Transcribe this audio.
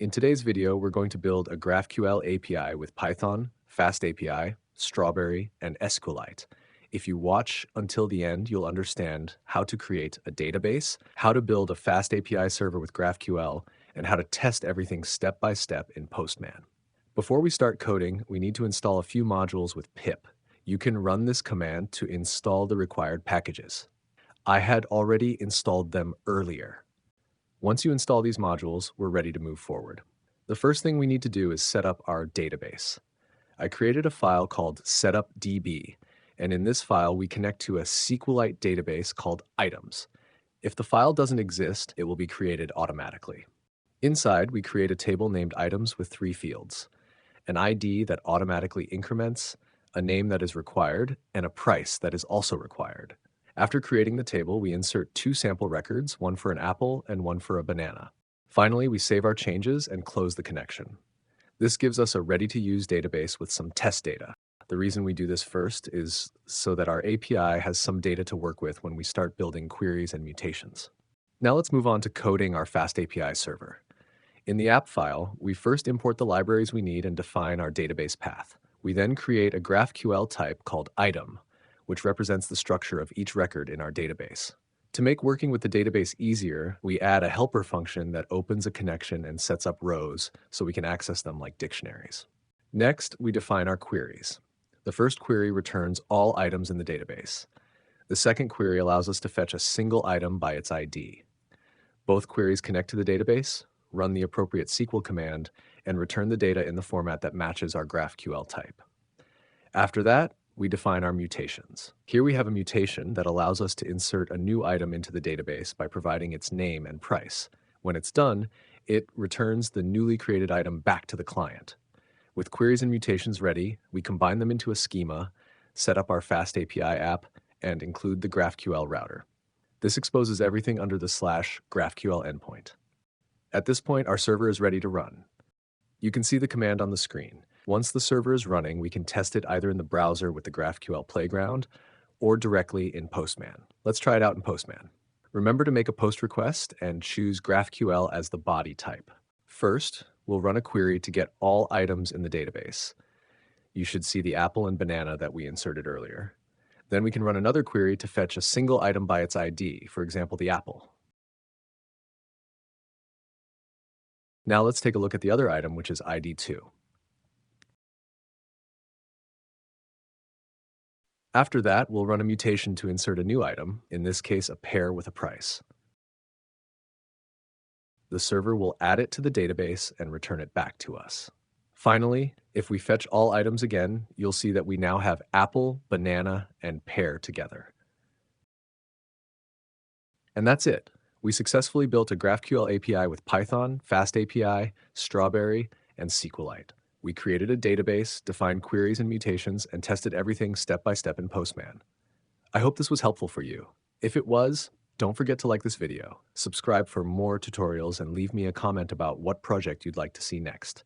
In today's video, we're going to build a GraphQL API with Python, FastAPI, Strawberry, and SQLite. If you watch until the end, you'll understand how to create a database, how to build a FastAPI server with GraphQL, and how to test everything step by step in Postman. Before we start coding, we need to install a few modules with pip. You can run this command to install the required packages. I had already installed them earlier. Once you install these modules, we're ready to move forward. The first thing we need to do is set up our database. I created a file called setupdb, and in this file we connect to a SQLite database called items. If the file doesn't exist, it will be created automatically. Inside, we create a table named items with 3 fields: an ID that automatically increments, a name that is required, and a price that is also required. After creating the table, we insert 2 sample records, one for an apple and one for a banana. Finally, we save our changes and close the connection. This gives us a ready-to-use database with some test data. The reason we do this first is so that our API has some data to work with when we start building queries and mutations. Now let's move on to coding our FastAPI server. In the app file, we first import the libraries we need and define our database path. We then create a GraphQL type called item, which represents the structure of each record in our database. To make working with the database easier, we add a helper function that opens a connection and sets up rows so we can access them like dictionaries. Next, we define our queries. The first query returns all items in the database. The second query allows us to fetch a single item by its ID. Both queries connect to the database, run the appropriate SQL command, and return the data in the format that matches our GraphQL type. After that, we define our mutations. Here we have a mutation that allows us to insert a new item into the database by providing its name and price. When it's done, it returns the newly created item back to the client. With queries and mutations ready, we combine them into a schema, set up our FastAPI app, and include the GraphQL router. This exposes everything under the /GraphQL endpoint. At this point, our server is ready to run. You can see the command on the screen. Once the server is running, we can test it either in the browser with the GraphQL playground or directly in Postman. Let's try it out in Postman. Remember to make a post request and choose GraphQL as the body type. First, we'll run a query to get all items in the database. You should see the apple and banana that we inserted earlier. Then we can run another query to fetch a single item by its ID, for example, the apple. Now let's take a look at the other item, which is ID 2. After that, we'll run a mutation to insert a new item, in this case a pair with a price. The server will add it to the database and return it back to us. Finally, if we fetch all items again, you'll see that we now have apple, banana, and pear together. And that's it. We successfully built a GraphQL API with Python, FastAPI, Strawberry, and SQLite. We created a database, defined queries and mutations, and tested everything step by step in Postman. I hope this was helpful for you. If it was, don't forget to like this video, subscribe for more tutorials, and leave me a comment about what project you'd like to see next.